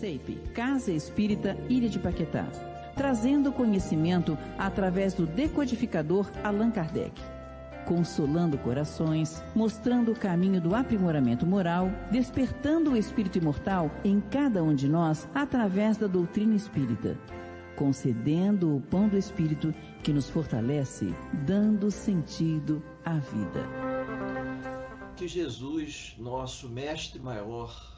CEIP, Casa Espírita Ilha de Paquetá, trazendo conhecimento através do decodificador Allan Kardec, consolando corações, mostrando o caminho do aprimoramento moral, despertando o espírito imortal em cada um de nós através da doutrina espírita, concedendo o pão do espírito que nos fortalece, dando sentido à vida. Que Jesus, nosso Mestre Maior,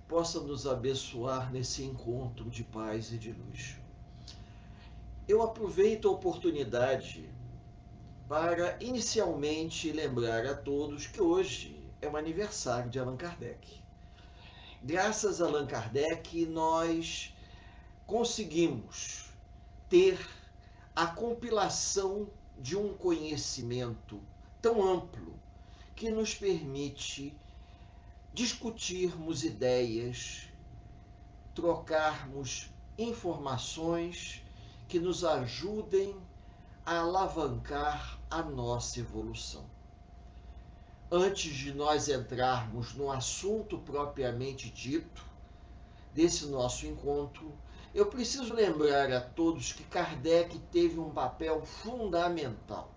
possa nos abençoar nesse encontro de paz e de luz. Eu aproveito a oportunidade para inicialmente lembrar a todos que hoje é o aniversário de Allan Kardec. Graças a Allan Kardec, nós conseguimos ter a compilação de um conhecimento tão amplo que nos permite discutirmos ideias, trocarmos informações que nos ajudem a alavancar a nossa evolução. Antes de nós entrarmos no assunto propriamente dito desse nosso encontro, eu preciso lembrar a todos que Kardec teve um papel fundamental.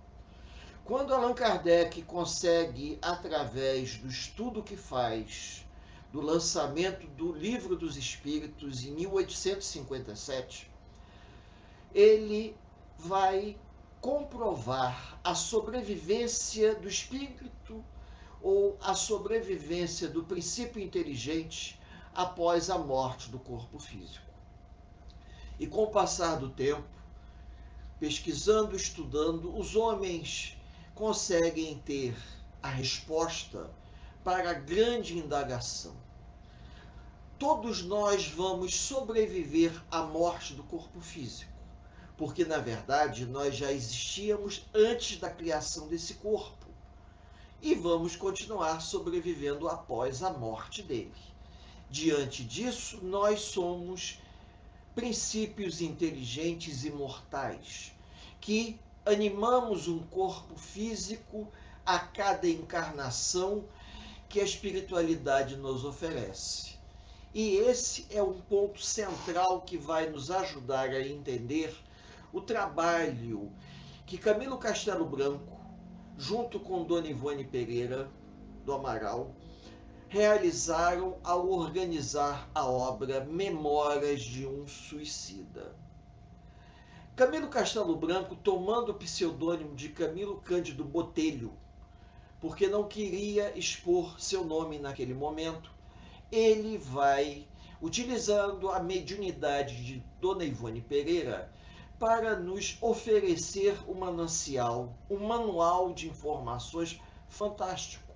Quando Allan Kardec consegue, através do estudo que faz, do lançamento do Livro dos Espíritos em 1857, ele vai comprovar a sobrevivência do espírito ou a sobrevivência do princípio inteligente após a morte do corpo físico. E com o passar do tempo, pesquisando, estudando, os homens conseguem ter a resposta para a grande indagação. Todos nós vamos sobreviver à morte do corpo físico, porque, na verdade, nós já existíamos antes da criação desse corpo e vamos continuar sobrevivendo após a morte dele. Diante disso, nós somos princípios inteligentes e mortais que animamos um corpo físico a cada encarnação que a espiritualidade nos oferece. E esse é um ponto central que vai nos ajudar a entender o trabalho que Camilo Castelo Branco, junto com Dona Ivone Pereira do Amaral, realizaram ao organizar a obra Memórias de um Suicida. Camilo Castelo Branco, tomando o pseudônimo de Camilo Cândido Botelho, porque não queria expor seu nome naquele momento, ele vai, utilizando a mediunidade de Dona Ivone Pereira, para nos oferecer um manancial, um manual de informações fantástico.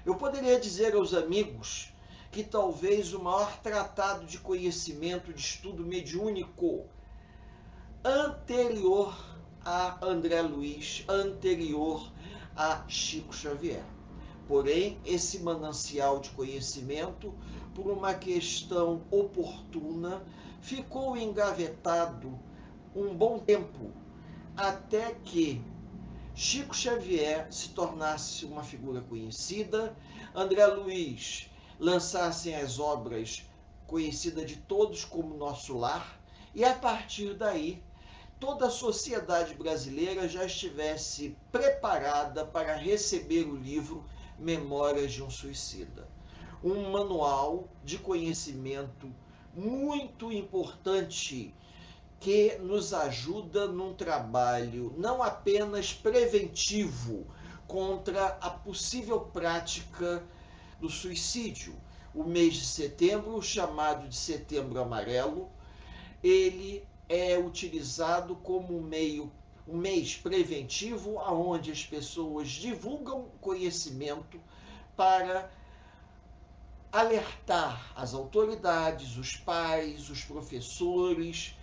Eu poderia dizer aos amigos que talvez o maior tratado de conhecimento, de estudo mediúnico, anterior a André Luiz, anterior a Chico Xavier. Porém, esse manancial de conhecimento, por uma questão oportuna, ficou engavetado um bom tempo, até que Chico Xavier se tornasse uma figura conhecida, André Luiz lançasse as obras conhecidas de todos como Nosso Lar, e a partir daí toda a sociedade brasileira já estivesse preparada para receber o livro Memórias de um Suicida. Um manual de conhecimento muito importante que nos ajuda num trabalho não apenas preventivo contra a possível prática do suicídio. O mês de setembro, chamado de Setembro Amarelo, ele é utilizado como um mês preventivo, onde as pessoas divulgam conhecimento para alertar as autoridades, os pais, os professores,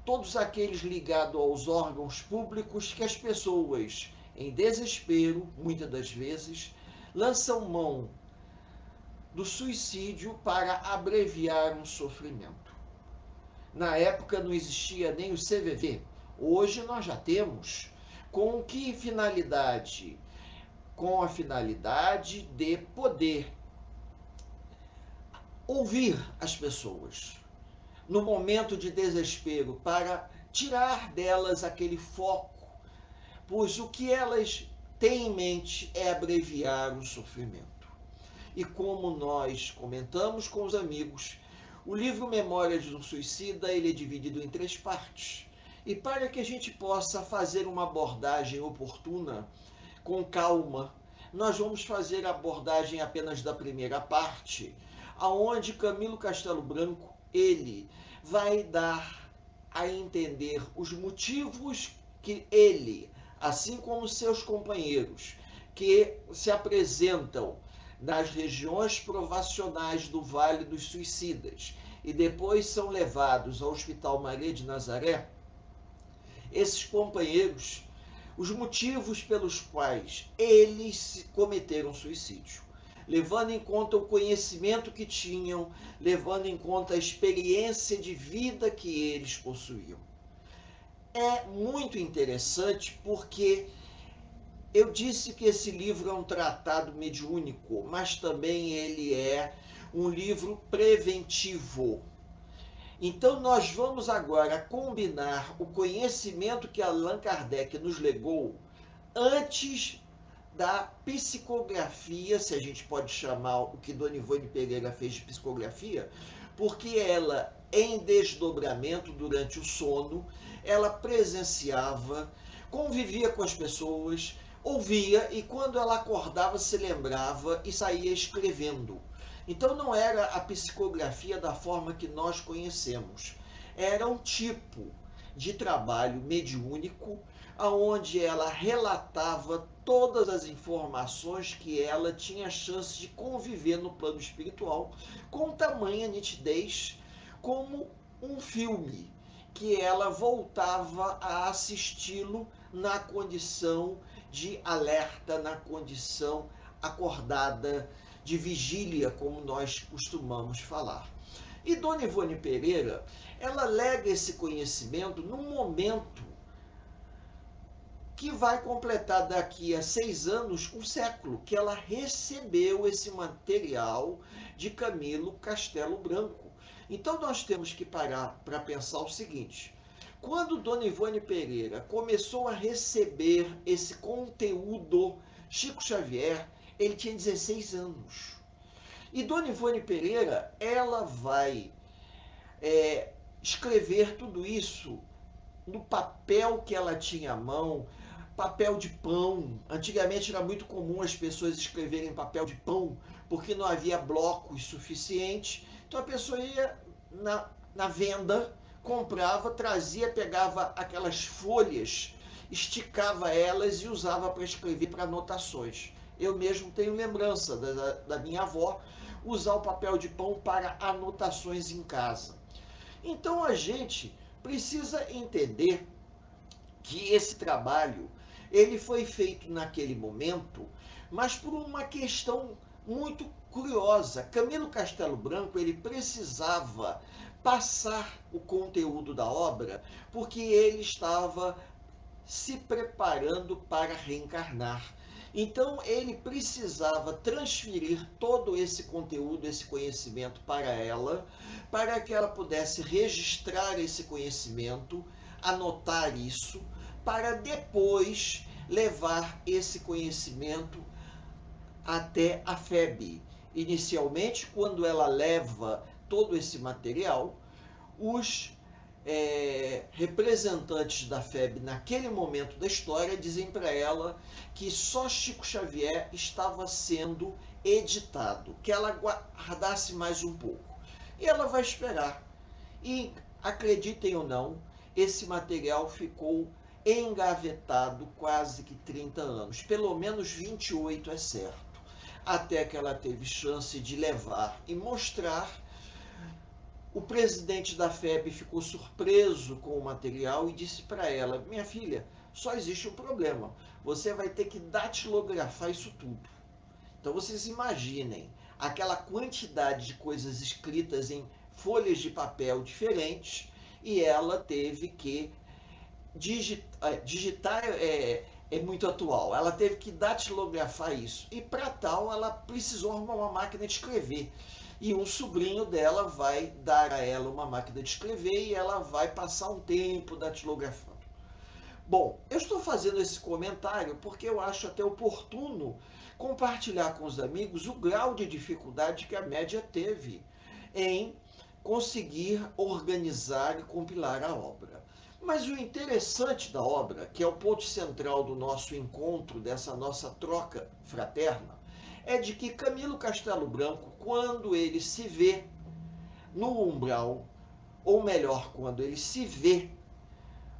todos aqueles ligados aos órgãos públicos, que as pessoas, em desespero, muitas das vezes, lançam mão do suicídio para abreviar um sofrimento. Na época não existia nem o CVV. Hoje nós já temos. Com que finalidade? Com a finalidade de poder ouvir as pessoas, no momento de desespero, para tirar delas aquele foco, pois o que elas têm em mente é abreviar o sofrimento. E como nós comentamos com os amigos, o livro Memórias de um Suicida, ele é dividido em 3 partes. E para que a gente possa fazer uma abordagem oportuna, com calma, nós vamos fazer a abordagem apenas da primeira parte, aonde Camilo Castelo Branco, ele vai dar a entender os motivos que ele, assim como seus companheiros, que se apresentam nas regiões provacionais do Vale dos Suicidas e depois são levados ao Hospital Maria de Nazaré, esses companheiros, os motivos pelos quais eles cometeram suicídio, levando em conta o conhecimento que tinham, levando em conta a experiência de vida que eles possuíam. É muito interessante porque eu disse que esse livro é um tratado mediúnico, mas também ele é um livro preventivo. Então nós vamos agora combinar o conhecimento que Allan Kardec nos legou antes da psicografia, se a gente pode chamar o que Dona Ivone Pereira fez de psicografia, porque ela, em desdobramento durante o sono, ela presenciava, convivia com as pessoas, ouvia e quando ela acordava se lembrava e saía escrevendo. Então não era a psicografia da forma que nós conhecemos. Era um tipo de trabalho mediúnico onde ela relatava todas as informações que ela tinha chance de conviver no plano espiritual com tamanha nitidez, como um filme que ela voltava a assisti-lo na condição de alerta, na condição acordada, de vigília, como nós costumamos falar. E Dona Ivone Pereira, ela lega esse conhecimento num momento que vai completar daqui a 6 anos um século, que ela recebeu esse material de Camilo Castelo Branco. Então nós temos que parar para pensar o seguinte: quando Dona Ivone Pereira começou a receber esse conteúdo, Chico Xavier, ele tinha 16 anos. E Dona Ivone Pereira, ela vai escrever tudo isso no papel que ela tinha à mão, papel de pão. Antigamente era muito comum as pessoas escreverem papel de pão, porque não havia blocos suficientes. Então a pessoa ia na venda, comprava, trazia, pegava aquelas folhas, esticava elas e usava para escrever para anotações. Eu mesmo tenho lembrança da minha avó usar o papel de pão para anotações em casa. Então a gente precisa entender que esse trabalho ele foi feito naquele momento, mas por uma questão muito curiosa. Camilo Castelo Branco, ele precisava passar o conteúdo da obra porque ele estava se preparando para reencarnar. Então ele precisava transferir todo esse conteúdo, esse conhecimento para ela, para que ela pudesse registrar esse conhecimento, anotar isso, para depois levar esse conhecimento até a FEB. Inicialmente, quando ela leva todo esse material, os representantes da FEB naquele momento da história dizem para ela que só Chico Xavier estava sendo editado, que ela guardasse mais um pouco. E ela vai esperar. E, acreditem ou não, esse material ficou engavetado quase que 30 anos, pelo menos 28 é certo, até que ela teve chance de levar e mostrar. O presidente da FEB ficou surpreso com o material e disse para ela: minha filha, só existe um problema, você vai ter que datilografar isso tudo. Então vocês imaginem aquela quantidade de coisas escritas em folhas de papel diferentes e ela teve que digitar, é muito atual. Ela teve que datilografar isso. E para tal, ela precisou arrumar uma máquina de escrever. E um sobrinho dela vai dar a ela uma máquina de escrever e ela vai passar um tempo datilografando. Bom, eu estou fazendo esse comentário porque eu acho até oportuno compartilhar com os amigos o grau de dificuldade que a média teve em conseguir organizar e compilar a obra. Mas o interessante da obra, que é o ponto central do nosso encontro, dessa nossa troca fraterna, é de que Camilo Castelo Branco, quando ele se vê no umbral, ou melhor, quando ele se vê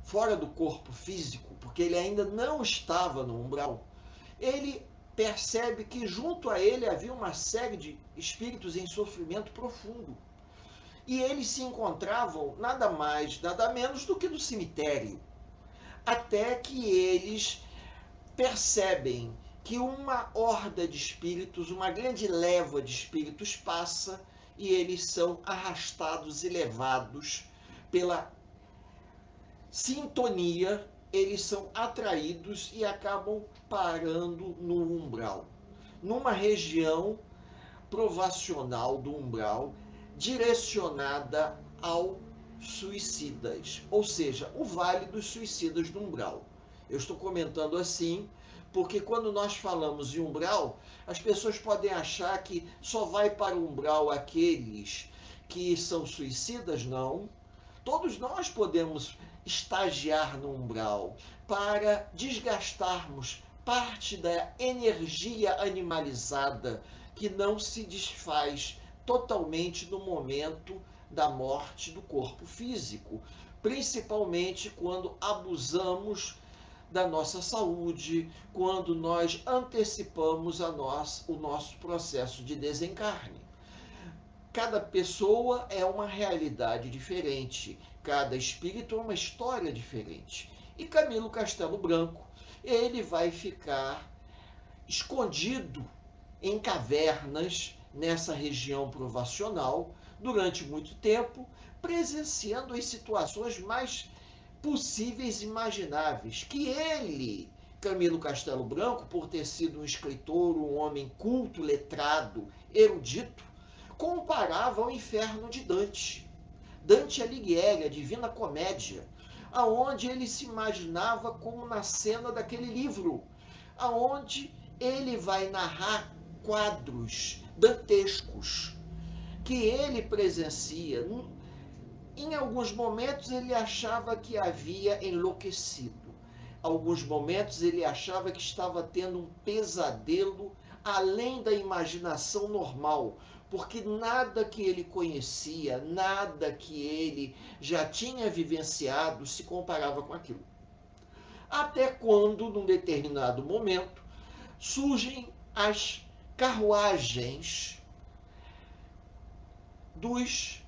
fora do corpo físico, porque ele ainda não estava no umbral, ele percebe que junto a ele havia uma série de espíritos em sofrimento profundo. E eles se encontravam nada mais, nada menos do que no cemitério. Até que eles percebem que uma horda de espíritos, uma grande leva de espíritos passa e eles são arrastados e levados pela sintonia, eles são atraídos e acabam parando no umbral, numa região provacional do umbral, direcionada ao suicidas, ou seja, o Vale dos Suicidas do Umbral. Eu estou comentando assim porque quando nós falamos em umbral, as pessoas podem achar que só vai para o umbral aqueles que são suicidas. Não. Todos nós podemos estagiar no umbral para desgastarmos parte da energia animalizada que não se desfaz totalmente no momento da morte do corpo físico, principalmente quando abusamos da nossa saúde, quando nós antecipamos o nosso processo de desencarne. Cada pessoa é uma realidade diferente, cada espírito é uma história diferente. E Camilo Castelo Branco, ele vai ficar escondido em cavernas nessa região provacional durante muito tempo, presenciando as situações mais possíveis e imagináveis, que ele, Camilo Castelo Branco, por ter sido um escritor, um homem culto, letrado, erudito, comparava ao inferno de Dante. Dante Alighieri, a Divina Comédia, aonde ele se imaginava como na cena daquele livro, aonde ele vai narrar quadros dantescos que ele presencia. Em alguns momentos ele achava que havia enlouquecido. Alguns momentos ele achava que estava tendo um pesadelo além da imaginação normal, porque nada que ele conhecia, nada que ele já tinha vivenciado se comparava com aquilo. Até quando, num determinado momento, surgem as carruagens dos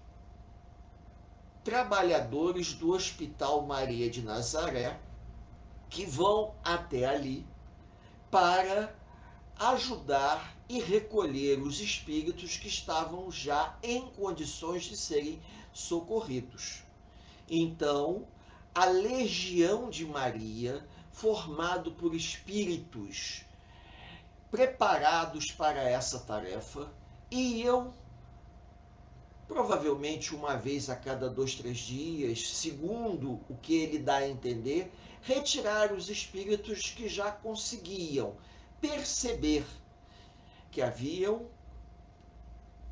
trabalhadores do Hospital Maria de Nazaré, que vão até ali para ajudar e recolher os espíritos que estavam já em condições de serem socorridos. Então, a Legião de Maria, formado por espíritos preparados para essa tarefa, iam provavelmente uma vez a cada 2, 3 dias, segundo o que ele dá a entender, retirar os espíritos que já conseguiam perceber que haviam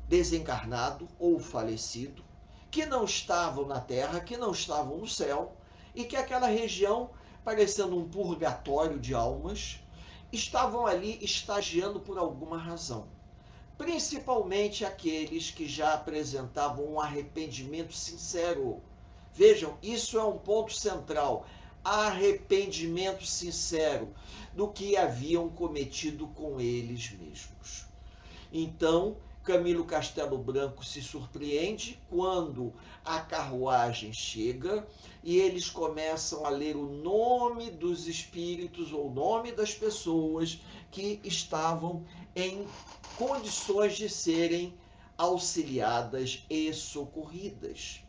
desencarnado ou falecido, que não estavam na terra, que não estavam no céu, e que aquela região, parecendo um purgatório de almas, estavam ali estagiando por alguma razão. Principalmente aqueles que já apresentavam um arrependimento sincero. Vejam, isso é um ponto central. Arrependimento sincero do que haviam cometido com eles mesmos. Então, Camilo Castelo Branco se surpreende quando a carruagem chega e eles começam a ler o nome dos espíritos ou o nome das pessoas que estavam em condições de serem auxiliadas e socorridas.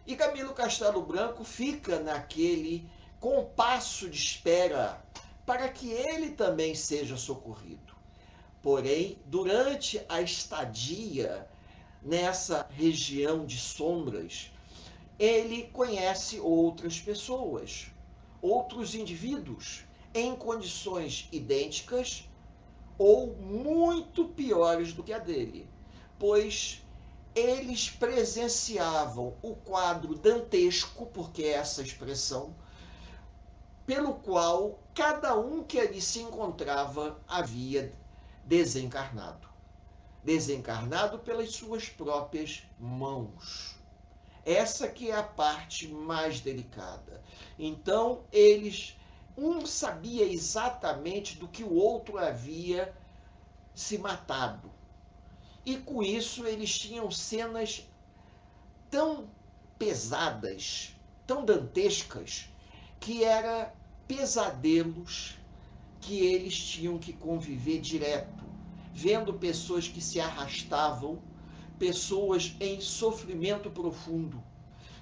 E Camilo Castelo Branco fica naquele compasso de espera para que ele também seja socorrido. Porém, durante a estadia nessa região de sombras, ele conhece outras pessoas, outros indivíduos, em condições idênticas ou muito piores do que a dele, pois eles presenciavam o quadro dantesco, porque é essa expressão, pelo qual cada um que ali se encontrava havia desencarnado. Desencarnado pelas suas próprias mãos. Essa que é a parte mais delicada. Então, um sabia exatamente do que o outro havia se matado. E com isso eles tinham cenas tão pesadas, tão dantescas, que eram pesadelos que eles tinham que conviver direto, vendo pessoas que se arrastavam, pessoas em sofrimento profundo,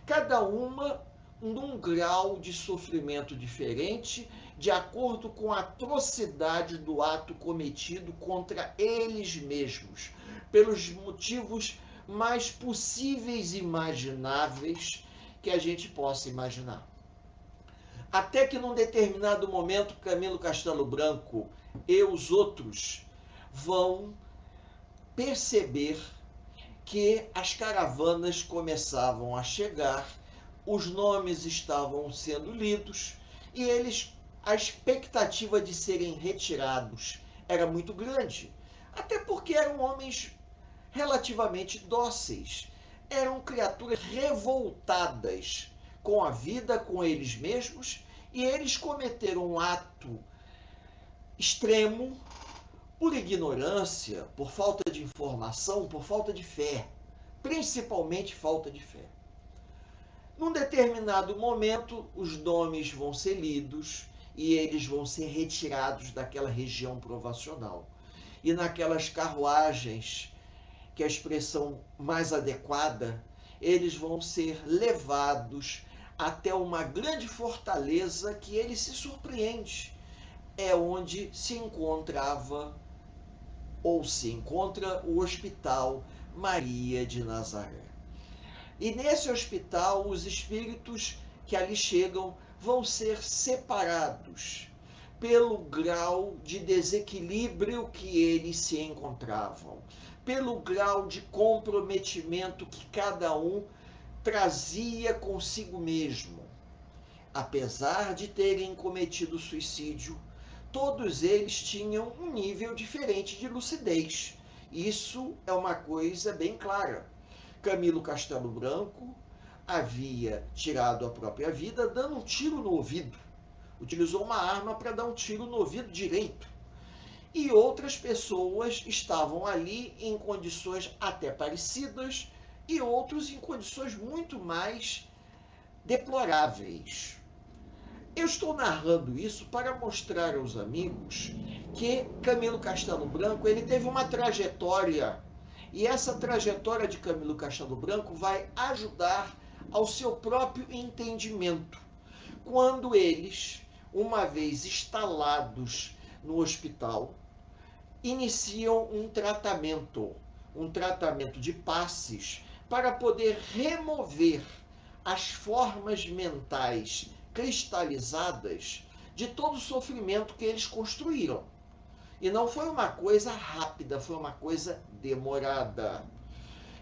cada uma num grau de sofrimento diferente, de acordo com a atrocidade do ato cometido contra eles mesmos, pelos motivos mais possíveis e imagináveis que a gente possa imaginar. Até que num determinado momento, Camilo Castelo Branco e os outros vão perceber que as caravanas começavam a chegar, os nomes estavam sendo lidos e a expectativa de serem retirados era muito grande, até porque eram homens relativamente dóceis, eram criaturas revoltadas com a vida, com eles mesmos, e eles cometeram um ato extremo por ignorância, por falta de informação, por falta de fé, principalmente falta de fé. Num determinado momento, os nomes vão ser lidos e eles vão ser retirados daquela região provacional. E naquelas carruagens, que é a expressão mais adequada, eles vão ser levados até uma grande fortaleza que ele se surpreende. É onde se encontrava ou se encontra o Hospital Maria de Nazaré. E nesse hospital, os espíritos que ali chegam vão ser separados pelo grau de desequilíbrio que eles se encontravam, pelo grau de comprometimento que cada um trazia consigo mesmo. Apesar de terem cometido suicídio, todos eles tinham um nível diferente de lucidez. Isso é uma coisa bem clara. Camilo Castelo Branco havia tirado a própria vida dando um tiro no ouvido. Utilizou uma arma para dar um tiro no ouvido direito. E outras pessoas estavam ali em condições até parecidas e outros em condições muito mais deploráveis. Eu estou narrando isso para mostrar aos amigos que Camilo Castelo Branco ele teve uma trajetória, e essa trajetória de Camilo Castelo Branco vai ajudar ao seu próprio entendimento. Quando eles, uma vez instalados no hospital, iniciam um tratamento de passes para poder remover as formas mentais cristalizadas de todo o sofrimento que eles construíram. E não foi uma coisa rápida, foi uma coisa demorada.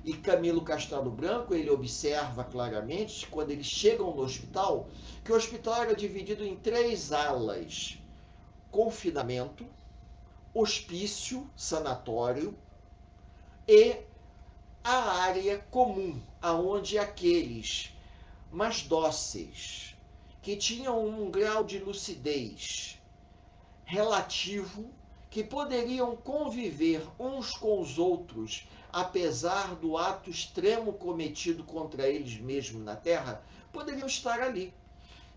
E Camilo Castelo Branco, ele observa claramente, quando eles chegam no hospital, que o hospital era dividido em 3 alas: confinamento, hospício, sanatório e a área comum, aonde aqueles mais dóceis, que tinham um grau de lucidez relativo, que poderiam conviver uns com os outros, apesar do ato extremo cometido contra eles mesmos na Terra, poderiam estar ali.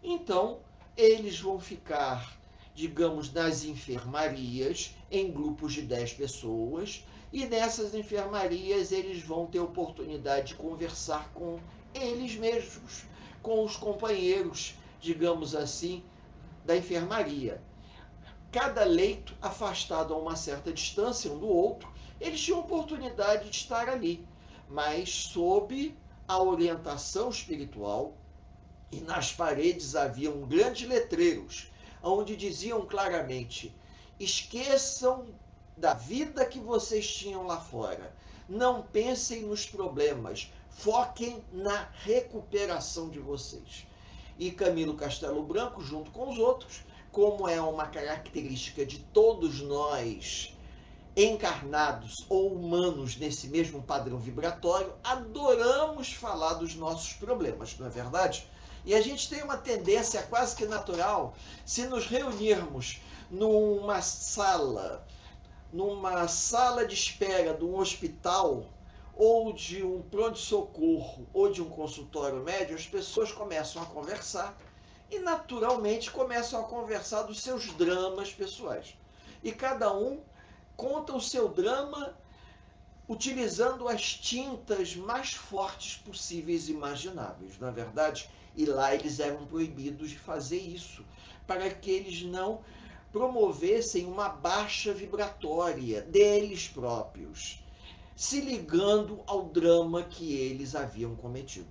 Então, eles vão ficar, digamos, nas enfermarias, em grupos de 10 pessoas, e nessas enfermarias eles vão ter oportunidade de conversar com eles mesmos, com os companheiros, digamos assim, da enfermaria. cada leito afastado a uma certa distância um do outro, eles tinham oportunidade de estar ali, mas sob a orientação espiritual, e nas paredes haviam grandes letreiros, onde diziam claramente: esqueçam da vida que vocês tinham lá fora, não pensem nos problemas, foquem na recuperação de vocês. E Camilo Castelo Branco, junto com os outros, como é uma característica de todos nós encarnados ou humanos nesse mesmo padrão vibratório, adoramos falar dos nossos problemas, não é verdade? E a gente tem uma tendência quase que natural, se nos reunirmos numa sala de espera de um hospital, ou de um pronto-socorro, ou de um consultório médico, as pessoas começam a conversar e naturalmente começam a conversar dos seus dramas pessoais. E cada um conta o seu drama utilizando as tintas mais fortes possíveis e imagináveis, não é verdade? E lá eles eram proibidos de fazer isso, para que eles não promovessem uma baixa vibratória deles próprios, se ligando ao drama que eles haviam cometido.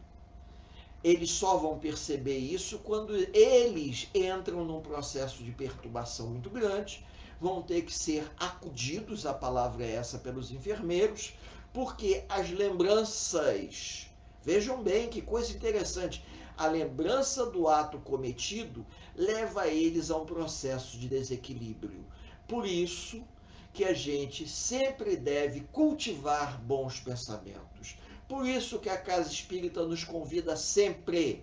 Eles só vão perceber isso quando eles entram num processo de perturbação muito grande, vão ter que ser acudidos, a palavra é essa, pelos enfermeiros, porque as lembranças, vejam bem que coisa interessante, a lembrança do ato cometido leva eles a um processo de desequilíbrio. Por isso que a gente sempre deve cultivar bons pensamentos. Por isso que a Casa Espírita nos convida sempre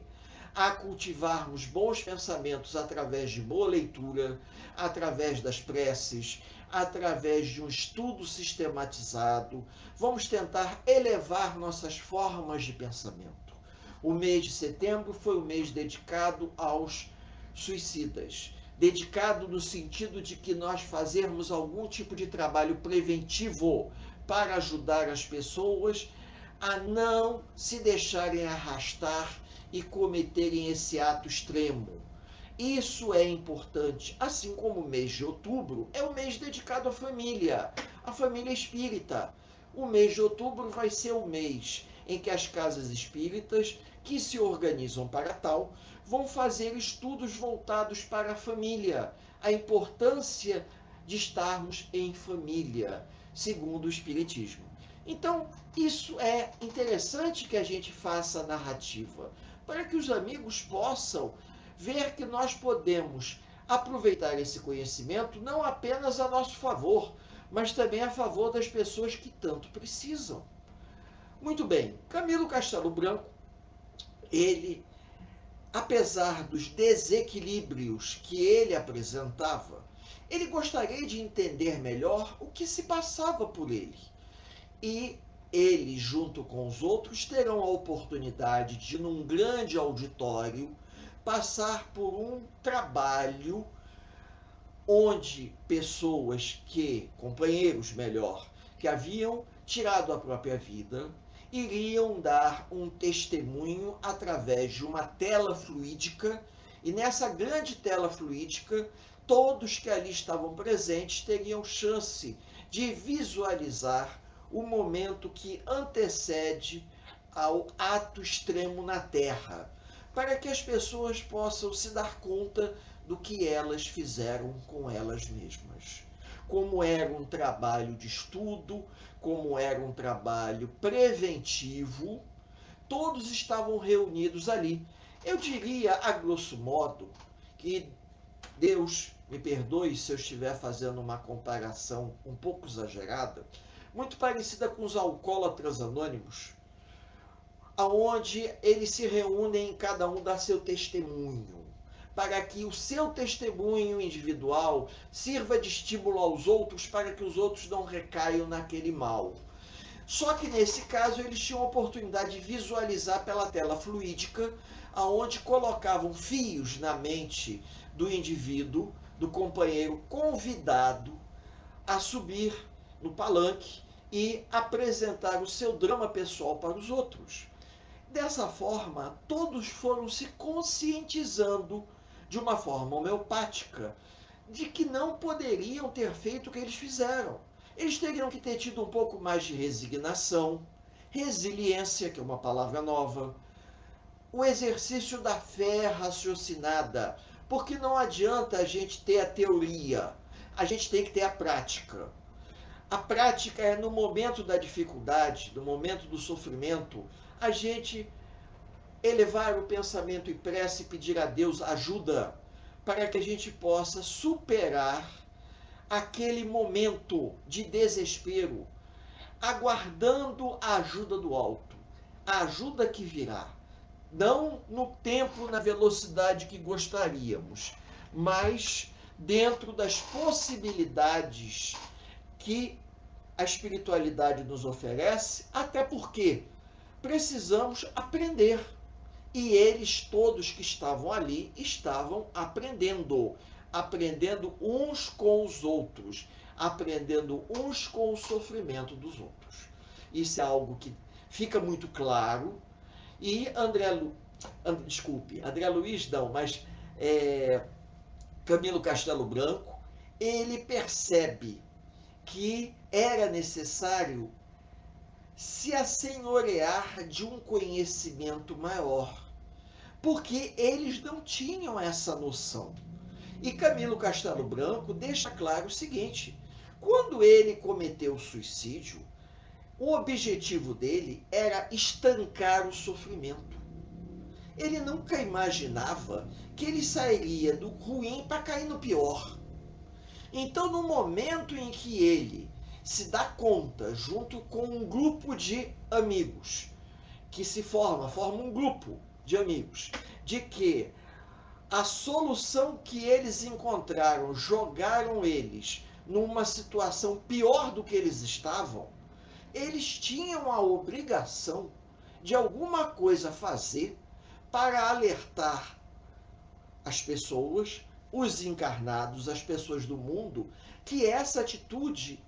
a cultivarmos bons pensamentos através de boa leitura, através das preces, através de um estudo sistematizado. Vamos tentar elevar nossas formas de pensamento. O mês de setembro foi um mês dedicado aos suicidas. Dedicado no sentido de que nós fazermos algum tipo de trabalho preventivo para ajudar as pessoas a não se deixarem arrastar e cometerem esse ato extremo. Isso é importante, assim como o mês de outubro é o mês dedicado à família espírita. O mês de outubro vai ser o mês em que as casas espíritas, que se organizam para tal, vão fazer estudos voltados para a família, a importância de estarmos em família, segundo o Espiritismo. Então, isso é interessante que a gente faça a narrativa, para que os amigos possam ver que nós podemos aproveitar esse conhecimento não apenas a nosso favor, mas também a favor das pessoas que tanto precisam. Muito bem, Camilo Castelo Branco, ele, apesar dos desequilíbrios que ele apresentava, ele gostaria de entender melhor o que se passava por ele. E ele, junto com os outros, terão a oportunidade de, num grande auditório, passar por um trabalho onde pessoas companheiros melhor, que haviam tirado a própria vida, iriam dar um testemunho através de uma tela fluídica, e nessa grande tela fluídica, todos que ali estavam presentes teriam chance de visualizar o momento que antecede ao ato extremo na Terra, para que as pessoas possam se dar conta do que elas fizeram com elas mesmas. Como era um trabalho de estudo, como era um trabalho preventivo, todos estavam reunidos ali. Eu diria, a grosso modo, que Deus me perdoe se eu estiver fazendo uma comparação um pouco exagerada, muito parecida com os alcoólatras anônimos, onde eles se reúnem, cada um dá seu testemunho, para que o seu testemunho individual sirva de estímulo aos outros, para que os outros não recaiam naquele mal. Só que nesse caso eles tinham a oportunidade de visualizar pela tela fluídica, aonde colocavam fios na mente do indivíduo, do companheiro convidado a subir no palanque e apresentar o seu drama pessoal para os outros. Dessa forma, todos foram se conscientizando de uma forma homeopática de que não poderiam ter feito o que eles fizeram. Eles teriam que ter tido um pouco mais de resignação, resiliência, que é uma palavra nova, o exercício da fé raciocinada, porque não adianta a gente ter a teoria, a gente tem que ter a prática. A prática é no momento da dificuldade, no momento do sofrimento, a gente elevar o pensamento em prece e pedir a Deus ajuda para que a gente possa superar aquele momento de desespero, aguardando a ajuda do alto, a ajuda que virá. Não no tempo, na velocidade que gostaríamos, mas dentro das possibilidades que a espiritualidade nos oferece, até porque precisamos aprender. E eles todos que estavam ali estavam aprendendo, aprendendo uns com os outros, aprendendo uns com o sofrimento dos outros. Isso é algo que fica muito claro. E André Luiz não, mas Camilo Castelo Branco, ele percebe que era necessário se assenhorear de um conhecimento maior, porque eles não tinham essa noção. E Camilo Castelo Branco deixa claro o seguinte: quando ele cometeu o suicídio, o objetivo dele era estancar o sofrimento. Ele nunca imaginava que ele sairia do ruim para cair no pior. Então, no momento em que ele se dá conta, junto com um grupo de amigos, que se forma um grupo de amigos, de que a solução que eles encontraram jogaram eles numa situação pior do que eles estavam, eles tinham a obrigação de alguma coisa fazer para alertar as pessoas, os encarnados, as pessoas do mundo, que essa atitude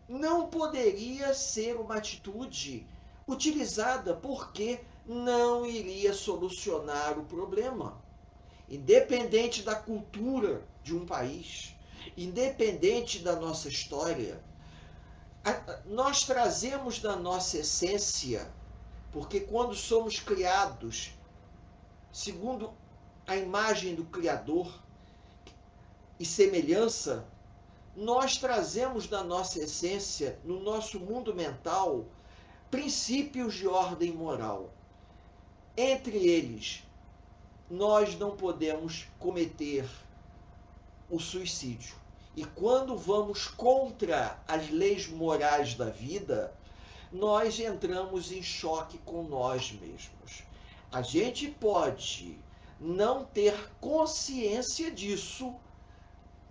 não poderia ser uma atitude utilizada porque não iria solucionar o problema. Independente da cultura de um país, independente da nossa história, nós trazemos da nossa essência, porque quando somos criados segundo a imagem do Criador e semelhança, nós trazemos da nossa essência, no nosso mundo mental, princípios de ordem moral. Entre eles, nós não podemos cometer o suicídio. E quando vamos contra as leis morais da vida, nós entramos em choque com nós mesmos. A gente pode não ter consciência disso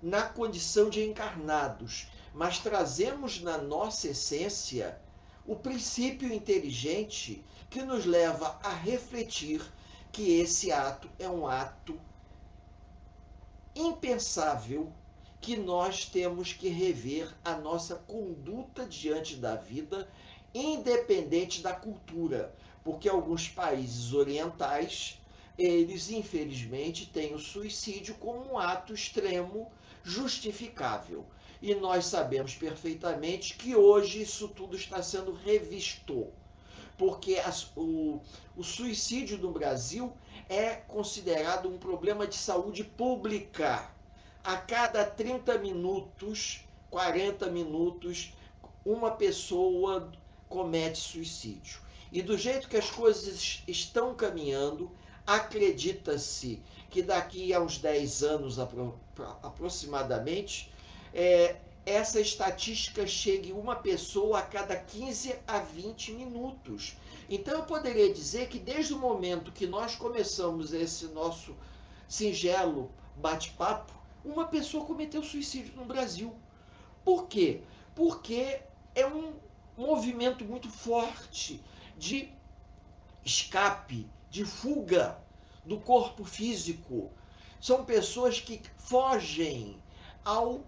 na condição de encarnados, mas trazemos na nossa essência o princípio inteligente que nos leva a refletir que esse ato é um ato impensável, que nós temos que rever a nossa conduta diante da vida, independente da cultura, porque alguns países orientais, eles infelizmente têm o suicídio como um ato extremo justificável. E nós sabemos perfeitamente que hoje isso tudo está sendo revisto, porque o suicídio no Brasil é considerado um problema de saúde pública. A cada 30 minutos, 40 minutos, uma pessoa comete suicídio. E do jeito que as coisas estão caminhando, acredita-se que daqui a uns 10 anos aproximadamente, essa estatística chegue uma pessoa a cada 15 a 20 minutos. Então eu poderia dizer que desde o momento que nós começamos esse nosso singelo bate-papo, uma pessoa cometeu suicídio no Brasil. Por quê? Porque é um movimento muito forte de escape, de fuga do corpo físico. São pessoas que fogem ao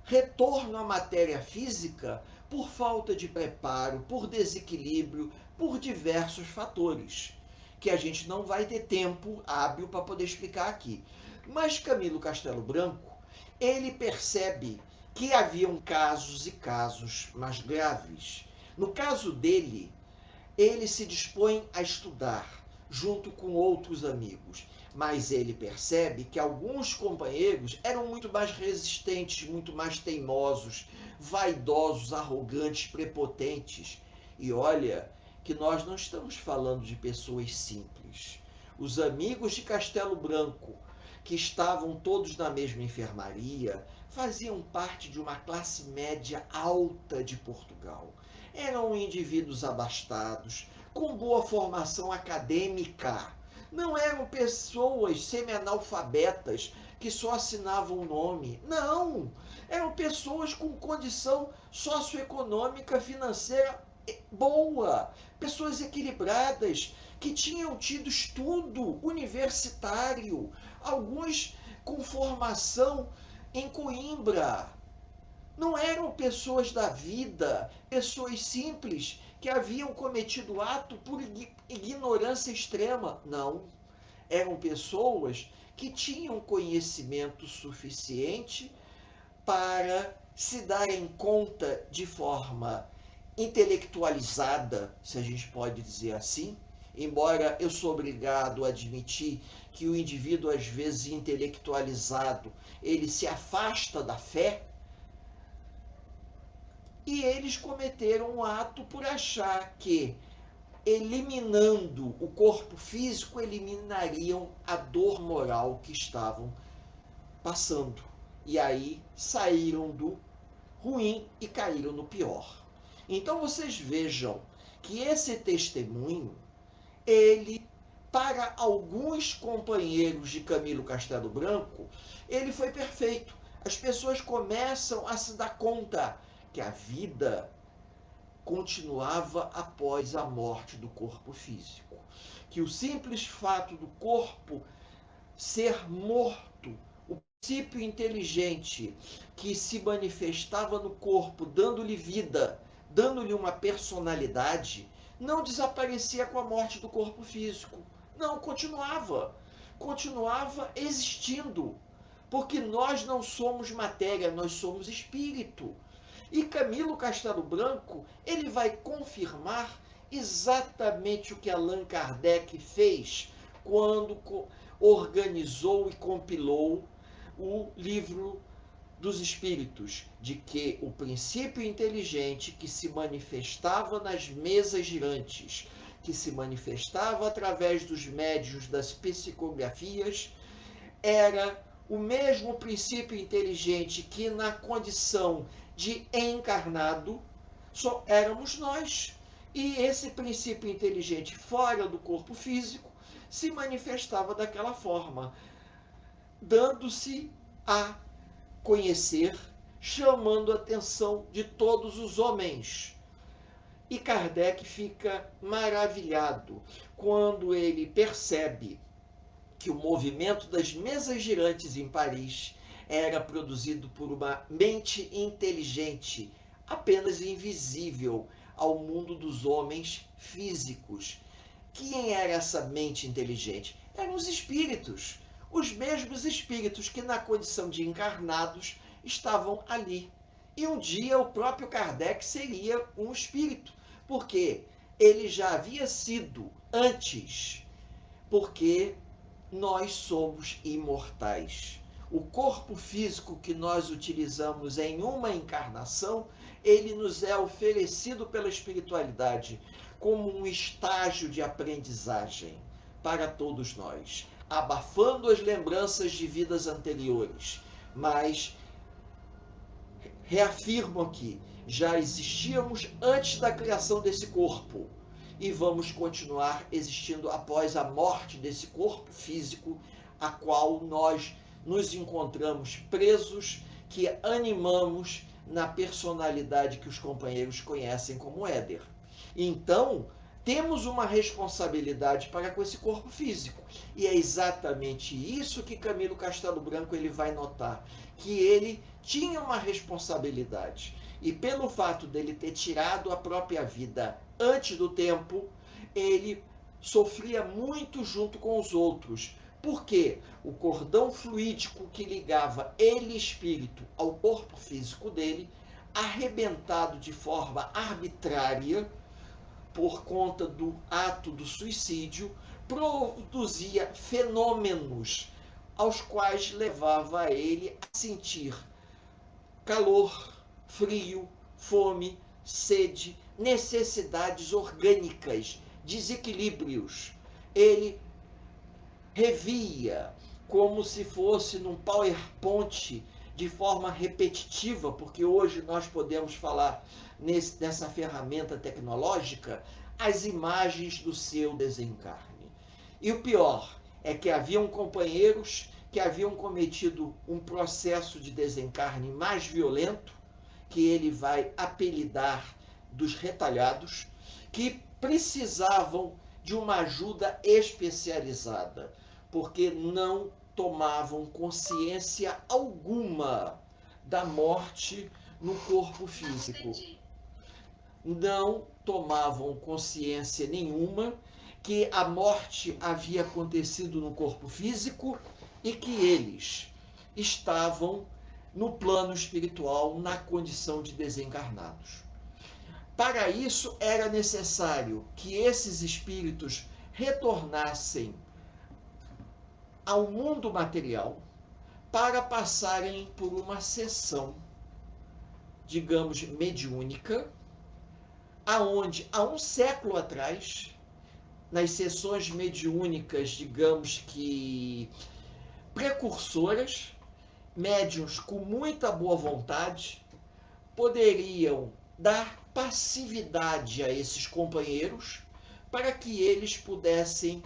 retorno à matéria física por falta de preparo, por desequilíbrio, por diversos fatores, que a gente não vai ter tempo hábil para poder explicar aqui. Mas Camilo Castelo Branco, ele percebe que haviam casos e casos mais graves. No caso dele, ele se dispõe a estudar junto com outros amigos, mas ele percebe que alguns companheiros eram muito mais resistentes, muito mais teimosos, vaidosos, arrogantes, prepotentes. E olha que nós não estamos falando de pessoas simples. Os amigos de Castelo Branco, que estavam todos na mesma enfermaria, faziam parte de uma classe média alta de Portugal. Eram indivíduos abastados, com boa formação acadêmica. Não eram pessoas semi-analfabetas que só assinavam o nome. Não! Eram pessoas com condição socioeconômica, financeira boa. Pessoas equilibradas, que tinham tido estudo universitário. Alguns com formação em Coimbra. Não eram pessoas da vida, pessoas simples que haviam cometido ato por ignorância extrema. Não. Eram pessoas que tinham conhecimento suficiente para se darem conta de forma intelectualizada, se a gente pode dizer assim, embora eu sou obrigado a admitir que o indivíduo, às vezes intelectualizado, ele se afasta da fé. E eles cometeram um ato por achar que, eliminando o corpo físico, eliminariam a dor moral que estavam passando. E aí saíram do ruim e caíram no pior. Então vocês vejam que esse testemunho, ele, para alguns companheiros de Camilo Castelo Branco, ele foi perfeito. As pessoas começam a se dar conta que a vida continuava após a morte do corpo físico. Que o simples fato do corpo ser morto, o princípio inteligente que se manifestava no corpo, dando-lhe vida, dando-lhe uma personalidade, não desaparecia com a morte do corpo físico. Não, continuava existindo. Porque nós não somos matéria, nós somos espírito. E Camilo Castelo Branco, ele vai confirmar exatamente o que Allan Kardec fez quando organizou e compilou o Livro dos Espíritos, de que o princípio inteligente que se manifestava nas mesas girantes, que se manifestava através dos médiuns das psicografias, era o mesmo princípio inteligente que na condição de encarnado só éramos nós. E esse princípio inteligente fora do corpo físico se manifestava daquela forma, dando-se a conhecer, chamando a atenção de todos os homens. E Kardec fica maravilhado quando ele percebe que o movimento das mesas girantes em Paris era produzido por uma mente inteligente, apenas invisível ao mundo dos homens físicos. Quem era essa mente inteligente? Eram os espíritos, os mesmos espíritos que na condição de encarnados estavam ali. E um dia o próprio Kardec seria um espírito, porque ele já havia sido antes, porque nós somos imortais. O corpo físico que nós utilizamos em uma encarnação, ele nos é oferecido pela espiritualidade como um estágio de aprendizagem para todos nós, abafando as lembranças de vidas anteriores. Mas, reafirmo aqui, já existíamos antes da criação desse corpo e vamos continuar existindo após a morte desse corpo físico, a qual nós nos encontramos presos, que animamos na personalidade que os companheiros conhecem como Éder. Então, temos uma responsabilidade para com esse corpo físico. E é exatamente isso que Camilo Castelo Branco ele vai notar, que ele tinha uma responsabilidade. E pelo fato dele ter tirado a própria vida antes do tempo, ele sofria muito junto com os outros, Porque o cordão fluídico que ligava ele, espírito, ao corpo físico dele, arrebentado de forma arbitrária por conta do ato do suicídio, produzia fenômenos aos quais levava ele a sentir calor, frio, fome, sede, necessidades orgânicas, desequilíbrios. Ele revia como se fosse num PowerPoint de forma repetitiva, porque hoje nós podemos falar nessa ferramenta tecnológica, as imagens do seu desencarne. E o pior é que haviam companheiros que haviam cometido um processo de desencarne mais violento, que ele vai apelidar dos retalhados, que precisavam de uma ajuda especializada, porque não tomavam consciência alguma da morte no corpo físico. Não tomavam consciência nenhuma que a morte havia acontecido no corpo físico e que eles estavam no plano espiritual na condição de desencarnados. Para isso era necessário que esses espíritos retornassem ao mundo material para passarem por uma sessão, digamos, mediúnica, aonde há um século atrás, nas sessões mediúnicas, digamos que precursoras, médiuns com muita boa vontade poderiam dar passividade a esses companheiros para que eles pudessem,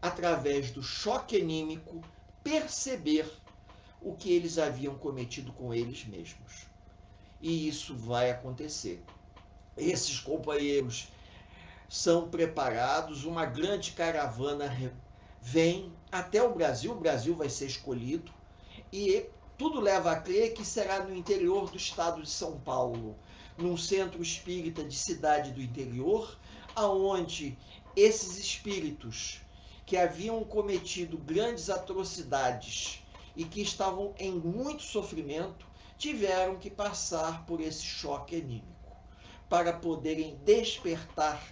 através do choque anímico, perceber o que eles haviam cometido com eles mesmos. E isso vai acontecer. Esses companheiros são preparados, uma grande caravana vem até o Brasil vai ser escolhido, e tudo leva a crer que será no interior do estado de São Paulo, num centro espírita de cidade do interior, aonde esses espíritos que haviam cometido grandes atrocidades e que estavam em muito sofrimento, tiveram que passar por esse choque anímico para poderem despertar,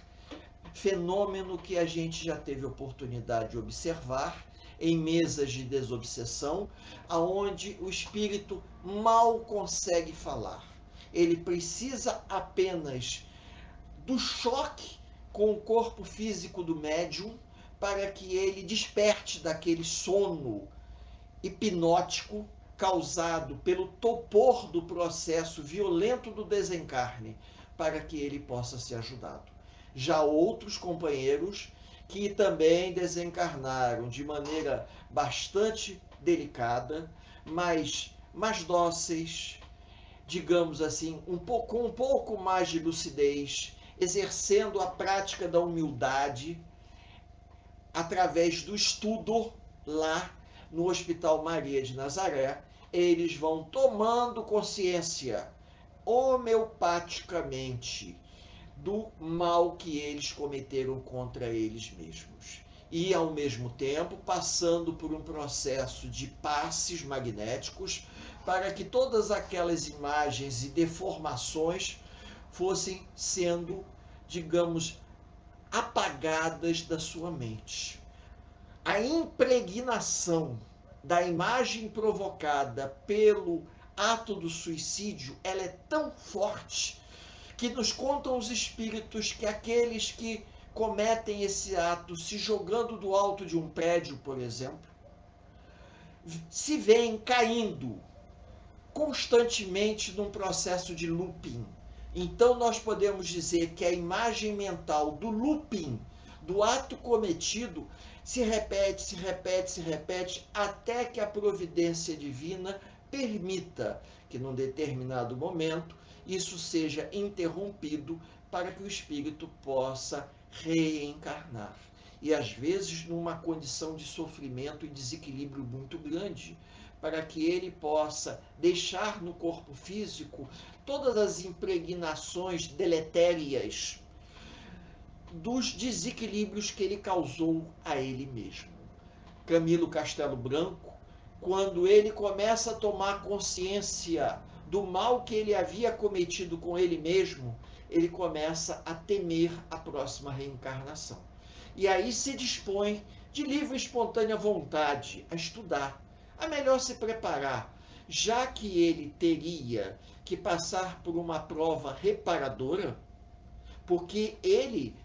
fenômeno que a gente já teve oportunidade de observar em mesas de desobsessão, aonde o espírito mal consegue falar. Ele precisa apenas do choque com o corpo físico do médium para que ele desperte daquele sono hipnótico causado pelo topor do processo violento do desencarne, para que ele possa ser ajudado. Já outros companheiros que também desencarnaram de maneira bastante delicada, mas mais dóceis, digamos assim, com um pouco mais de lucidez, exercendo a prática da humildade através do estudo lá no Hospital Maria de Nazaré, eles vão tomando consciência homeopaticamente do mal que eles cometeram contra eles mesmos. E, ao mesmo tempo, passando por um processo de passes magnéticos para que todas aquelas imagens e deformações fossem sendo, digamos, apagadas da sua mente. A impregnação da imagem provocada pelo ato do suicídio, ela é tão forte que nos contam os espíritos que aqueles que cometem esse ato se jogando do alto de um prédio, por exemplo, se veem caindo constantemente num processo de looping. Então nós podemos dizer que a imagem mental do looping, do ato cometido, se repete, se repete, se repete, até que a providência divina permita que num determinado momento isso seja interrompido para que o espírito possa reencarnar. E às vezes numa condição de sofrimento e desequilíbrio muito grande, para que ele possa deixar no corpo físico todas as impregnações deletérias dos desequilíbrios que ele causou a ele mesmo. Camilo Castelo Branco, quando ele começa a tomar consciência do mal que ele havia cometido com ele mesmo, ele começa a temer a próxima reencarnação. E aí se dispõe, de livre e espontânea vontade, a estudar, a melhor se preparar, já que ele teria que passar por uma prova reparadora, porque ele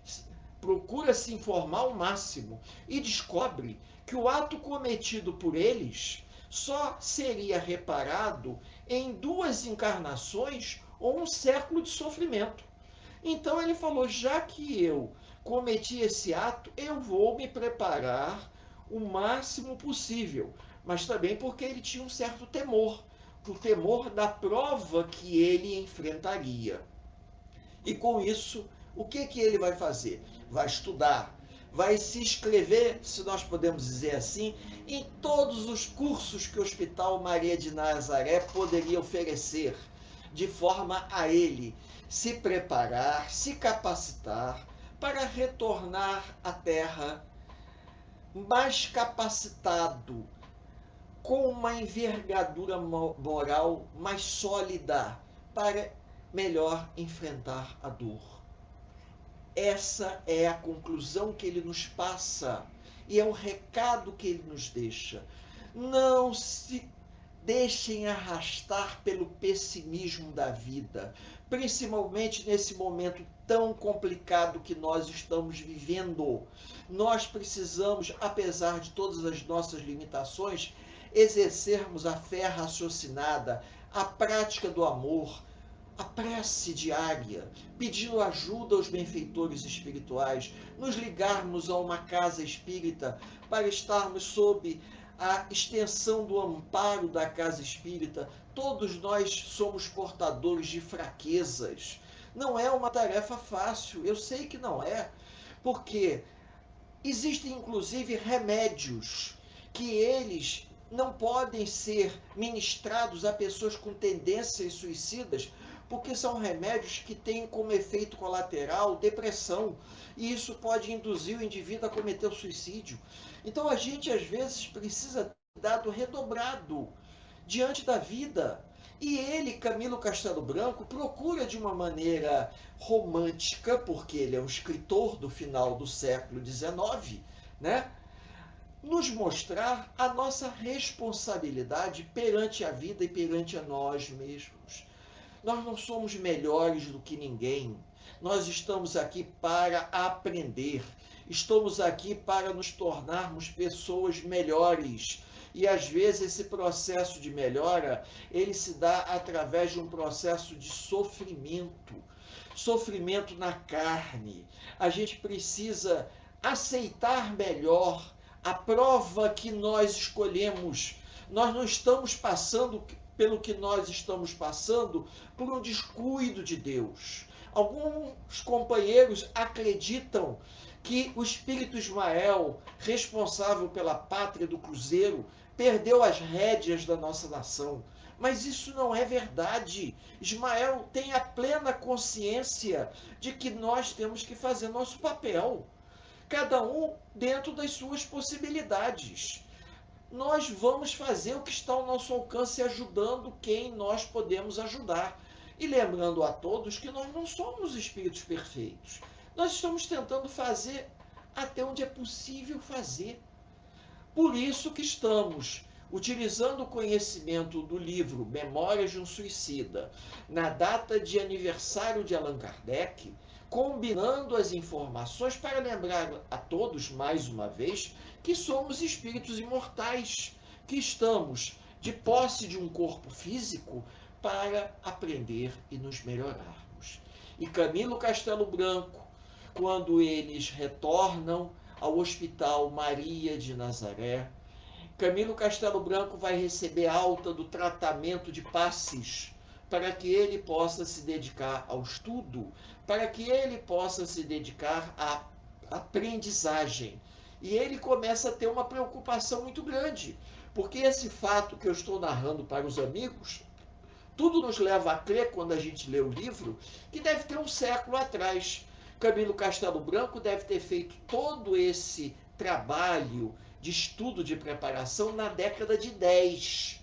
procura se informar ao máximo e descobre que o ato cometido por eles só seria reparado em 2 encarnações ou um século de sofrimento. Então ele falou, já que eu cometi esse ato, eu vou me preparar o máximo possível, mas também porque ele tinha um certo temor, o temor da prova que ele enfrentaria. E com isso, o que ele vai fazer? Vai estudar, vai se inscrever, se nós podemos dizer assim, em todos os cursos que o Hospital Maria de Nazaré poderia oferecer, de forma a ele se preparar, se capacitar para retornar à Terra mais capacitado, com uma envergadura moral mais sólida, para melhor enfrentar a dor. Essa é a conclusão que ele nos passa e é o recado que ele nos deixa. Não se deixem arrastar pelo pessimismo da vida, principalmente nesse momento tão complicado que nós estamos vivendo. Nós precisamos, apesar de todas as nossas limitações, exercermos a fé raciocinada, a prática do amor, a prece diária, pedindo ajuda aos benfeitores espirituais, nos ligarmos a uma casa espírita para estarmos sob a extensão do amparo da casa espírita. Todos nós somos portadores de fraquezas. Não é uma tarefa fácil, eu sei que não é, porque existem inclusive remédios que eles não podem ser ministrados a pessoas com tendências suicidas, porque são remédios que têm como efeito colateral depressão, e isso pode induzir o indivíduo a cometer o suicídio. Então a gente às vezes precisa ter dado redobrado diante da vida. E ele, Camilo Castelo Branco, procura de uma maneira romântica, porque ele é um escritor do final do século XIX, né? Nos mostrar a nossa responsabilidade perante a vida e perante a nós mesmos. Nós não somos melhores do que ninguém. Nós estamos aqui para aprender. Estamos aqui para nos tornarmos pessoas melhores. E às vezes esse processo de melhora, ele se dá através de um processo de sofrimento. Sofrimento na carne. A gente precisa aceitar melhor a prova que nós escolhemos. Nós não estamos passando pelo que nós estamos passando por um descuido de Deus. Alguns companheiros acreditam que o espírito Ismael, responsável pela pátria do Cruzeiro, perdeu as rédeas da nossa nação. Mas isso não é verdade. Ismael tem a plena consciência de que nós temos que fazer nosso papel, cada um dentro das suas possibilidades. Nós vamos fazer o que está ao nosso alcance, ajudando quem nós podemos ajudar. E lembrando a todos que nós não somos espíritos perfeitos. Nós estamos tentando fazer até onde é possível fazer. Por isso que estamos utilizando o conhecimento do livro Memórias de um Suicida, na data de aniversário de Allan Kardec, combinando as informações para lembrar a todos, mais uma vez, que somos espíritos imortais, que estamos de posse de um corpo físico para aprender e nos melhorarmos. E Camilo Castelo Branco, quando eles retornam ao Hospital Maria de Nazaré, Camilo Castelo Branco vai receber alta do tratamento de passes, para que ele possa se dedicar ao estudo, para que ele possa se dedicar à aprendizagem. E ele começa a ter uma preocupação muito grande, porque esse fato que eu estou narrando para os amigos, tudo nos leva a crer, quando a gente lê o livro, que deve ter um século atrás. Camilo Castelo Branco deve ter feito todo esse trabalho de estudo de preparação na década de 10.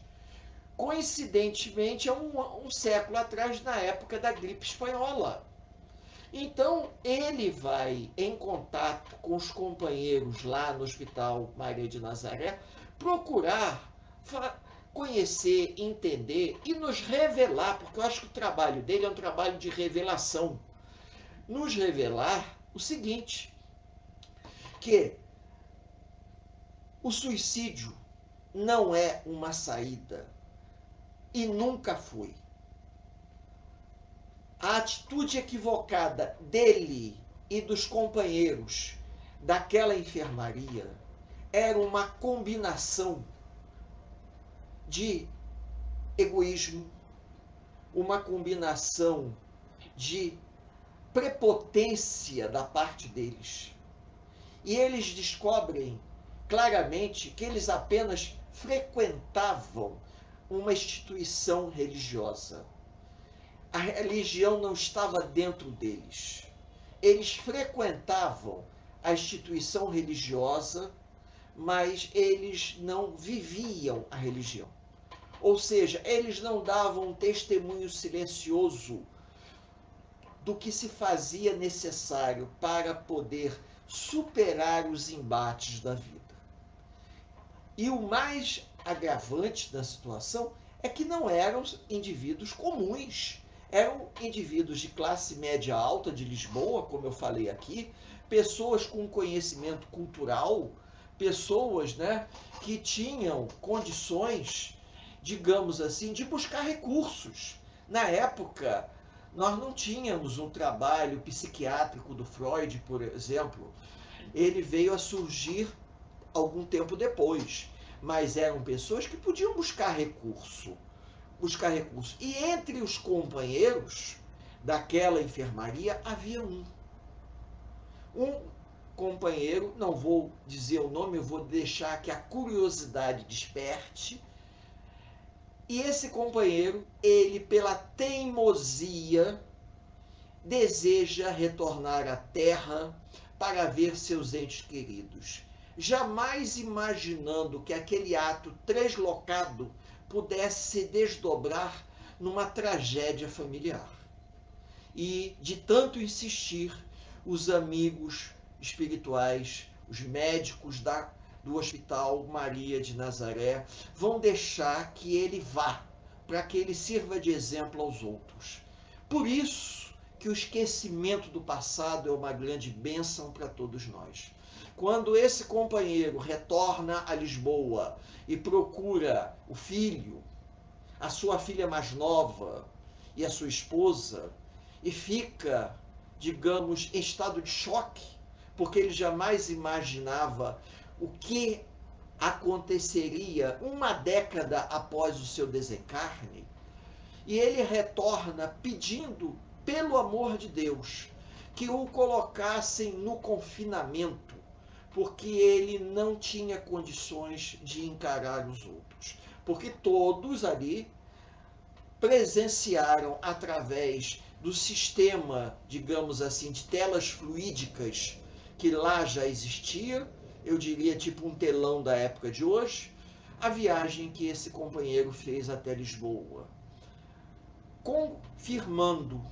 Coincidentemente, é um século atrás, na época da gripe espanhola. Então, ele vai em contato com os companheiros lá no Hospital Maria de Nazaré, procurar conhecer, entender e nos revelar, porque eu acho que o trabalho dele é um trabalho de revelação, nos revelar o seguinte, que o suicídio não é uma saída e nunca foi. A atitude equivocada dele e dos companheiros daquela enfermaria era uma combinação de egoísmo, uma combinação de prepotência da parte deles. E eles descobrem claramente que eles apenas frequentavam uma instituição religiosa. A religião não estava dentro deles. Eles frequentavam a instituição religiosa, mas eles não viviam a religião. Ou seja, eles não davam um testemunho silencioso do que se fazia necessário para poder superar os embates da vida. E o mais agravante da situação é que não eram indivíduos comuns. Eram indivíduos de classe média alta de Lisboa, como eu falei aqui, pessoas com conhecimento cultural, pessoas, né, que tinham condições, digamos assim, de buscar recursos. Na época, nós não tínhamos um trabalho psiquiátrico do Freud, por exemplo. Ele veio a surgir algum tempo depois, mas eram pessoas que podiam buscar recurso. E entre os companheiros daquela enfermaria havia um companheiro, não vou dizer o nome, eu vou deixar que a curiosidade desperte. E esse companheiro, ele pela teimosia, deseja retornar à Terra para ver seus entes queridos, jamais imaginando que aquele ato translocado pudesse se desdobrar numa tragédia familiar. E, de tanto insistir, os amigos espirituais, os médicos do Hospital Maria de Nazaré vão deixar que ele vá, para que ele sirva de exemplo aos outros. Por isso que o esquecimento do passado é uma grande bênção para todos nós. Quando esse companheiro retorna a Lisboa e procura o filho, a sua filha mais nova e a sua esposa, e fica, digamos, em estado de choque, porque ele jamais imaginava o que aconteceria uma década após o seu desencarne, e ele retorna pedindo, pelo amor de Deus, que o colocassem no confinamento, porque ele não tinha condições de encarar os outros. Porque todos ali presenciaram, através do sistema, digamos assim, de telas fluídicas que lá já existia, eu diria tipo um telão da época de hoje, a viagem que esse companheiro fez até Lisboa, confirmando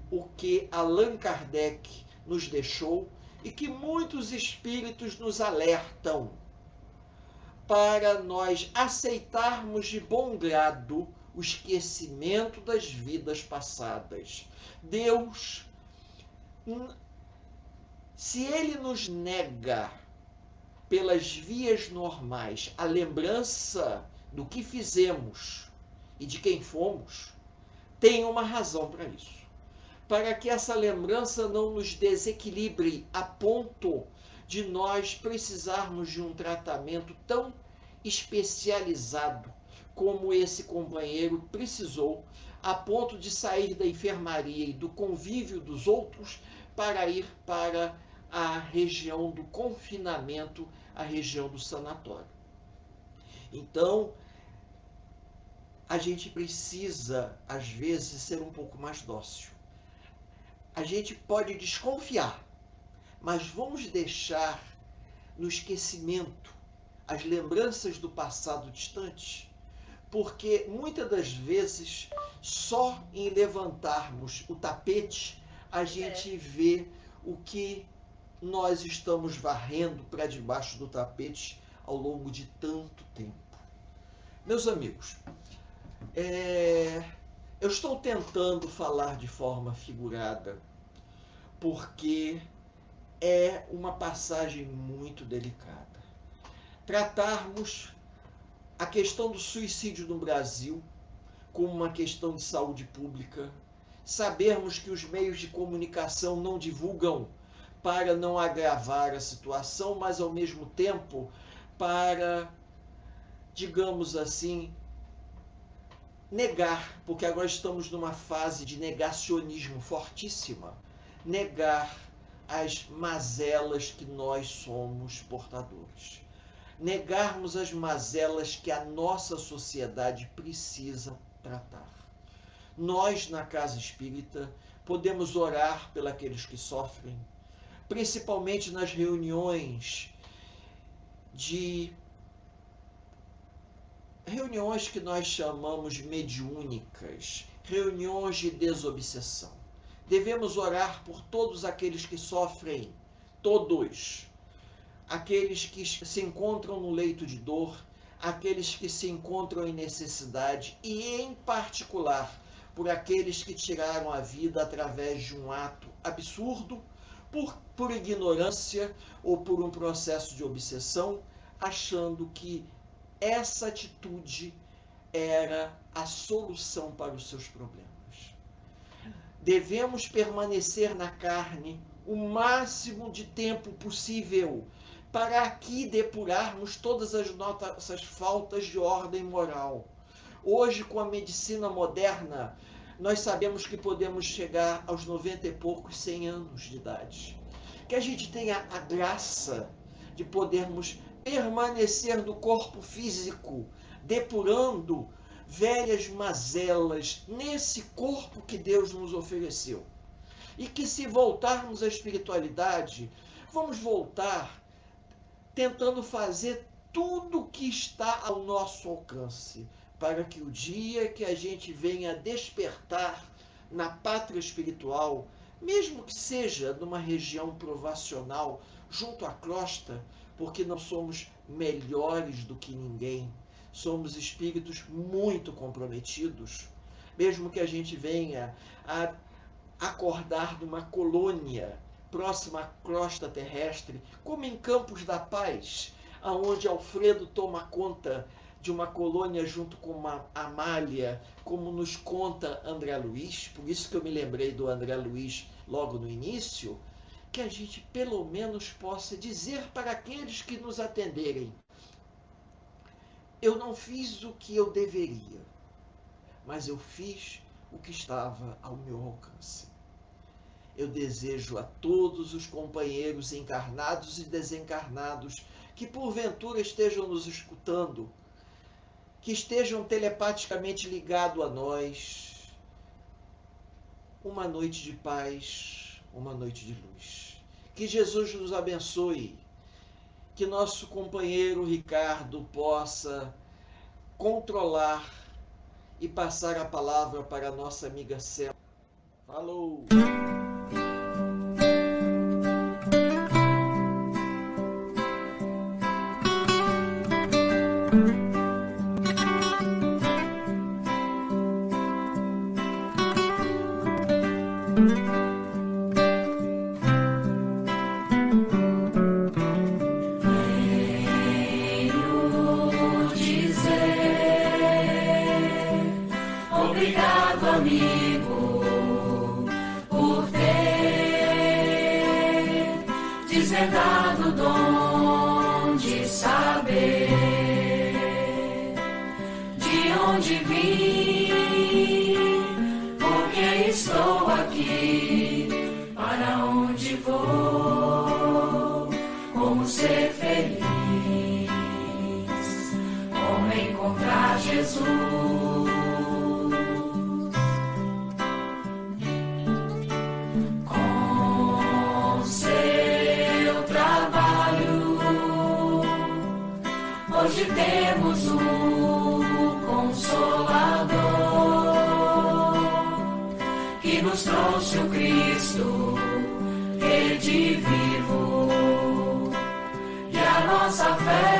o que Allan Kardec nos deixou e que muitos espíritos nos alertam para nós aceitarmos de bom grado o esquecimento das vidas passadas. Deus, se Ele nos nega pelas vias normais a lembrança do que fizemos e de quem fomos, tem uma razão para isso. Para que essa lembrança não nos desequilibre a ponto de nós precisarmos de um tratamento tão especializado como esse companheiro precisou, a ponto de sair da enfermaria e do convívio dos outros para ir para a região do confinamento, a região do sanatório. Então, a gente precisa, às vezes, ser um pouco mais dócil. A gente pode desconfiar, mas vamos deixar no esquecimento as lembranças do passado distante, porque muitas das vezes só em levantarmos o tapete a gente vê o que nós estamos varrendo para debaixo do tapete ao longo de tanto tempo. Meus amigos, eu estou tentando falar de forma figurada, porque é uma passagem muito delicada. Tratarmos a questão do suicídio no Brasil como uma questão de saúde pública, sabermos que os meios de comunicação não divulgam para não agravar a situação, mas ao mesmo tempo para, digamos assim, negar, porque agora estamos numa fase de negacionismo fortíssima, negar as mazelas que nós somos portadores. Negarmos as mazelas que a nossa sociedade precisa tratar. Nós, na Casa Espírita, podemos orar pelos que sofrem, principalmente nas reuniões que nós chamamos mediúnicas, reuniões de desobsessão. Devemos orar por todos aqueles que sofrem, todos. Aqueles que se encontram no leito de dor, aqueles que se encontram em necessidade e, em particular, por aqueles que tiraram a vida através de um ato absurdo, por ignorância ou por um processo de obsessão, achando que essa atitude era a solução para os seus problemas. Devemos permanecer na carne o máximo de tempo possível, para aqui depurarmos todas as nossas faltas de ordem moral. Hoje, com a medicina moderna, nós sabemos que podemos chegar aos 90 e poucos, 100 anos de idade. Que a gente tenha a graça de podermos permanecer no corpo físico, depurando velhas mazelas nesse corpo que Deus nos ofereceu. E que, se voltarmos à espiritualidade, vamos voltar tentando fazer tudo o que está ao nosso alcance, para que o dia que a gente venha despertar na pátria espiritual, mesmo que seja numa região provacional, junto à crosta, porque não somos melhores do que ninguém, somos espíritos muito comprometidos, mesmo que a gente venha a acordar numa colônia próxima à crosta terrestre, como em Campos da Paz, aonde Alfredo toma conta de uma colônia junto com uma Amália, como nos conta André Luiz, por isso que eu me lembrei do André Luiz logo no início, que a gente pelo menos possa dizer para aqueles que nos atenderem: eu não fiz o que eu deveria, mas eu fiz o que estava ao meu alcance. Eu desejo a todos os companheiros encarnados e desencarnados que porventura estejam nos escutando, que estejam telepaticamente ligados a nós, uma noite de paz, uma noite de luz. Que Jesus nos abençoe, que nosso companheiro Ricardo possa controlar e passar a palavra para a nossa amiga Selma. Falou! Obrigado, amigo, por ter desvendado o dom de saber de onde vim, porque estou aqui, para onde vou, como ser feliz, como encontrar Jesus. hoje temos o Consolador, que nos trouxe o Cristo, rede vivo, e a nossa fé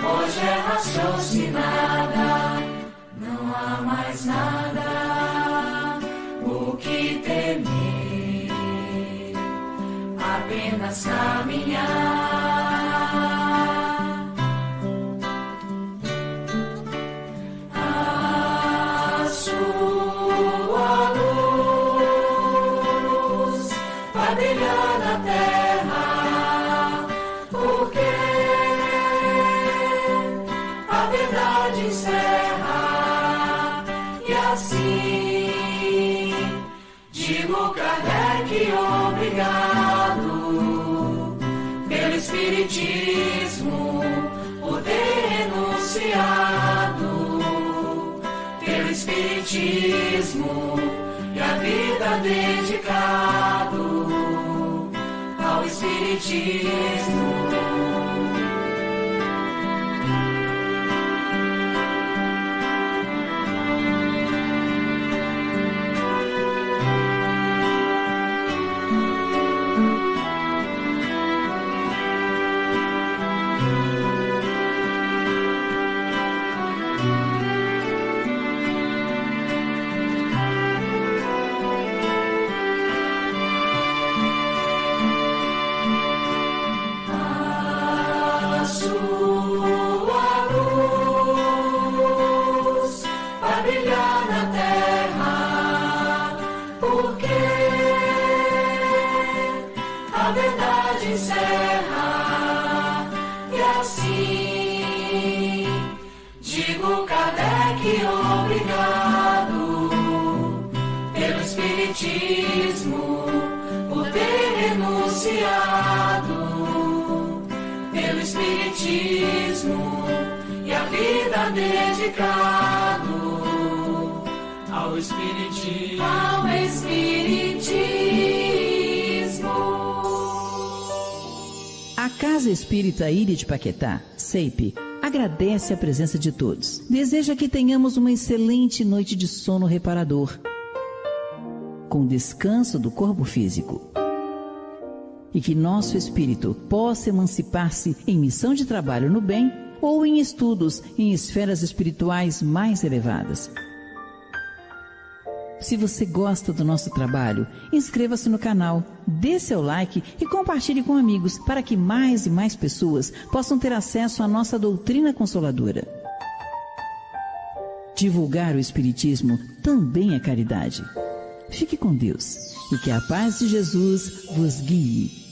hoje é raciocinada, não há mais nada o que temer, apenas caminhar. A sua luz vai brilhar na terra, porque a verdade encerra, e assim digo Kardec, obrigado pelo Espiritismo, por ter renunciado, pelo Espiritismo e a vida dedicado ao Espiritismo. Por ter renunciado, pelo Espiritismo e a vida dedicado ao Espiritismo. Ao Espiritismo. A Casa Espírita Ilha de Paquetá, CEIP, agradece a presença de todos. Deseja que tenhamos uma excelente noite de sono reparador, com descanso do corpo físico, e que nosso espírito possa emancipar-se em missão de trabalho no bem ou em estudos em esferas espirituais mais elevadas. Se você gosta do nosso trabalho, inscreva-se no canal, dê seu like e compartilhe com amigos para que mais e mais pessoas possam ter acesso à nossa doutrina consoladora. Divulgar o Espiritismo também é caridade. Fique com Deus e que a paz de Jesus vos guie.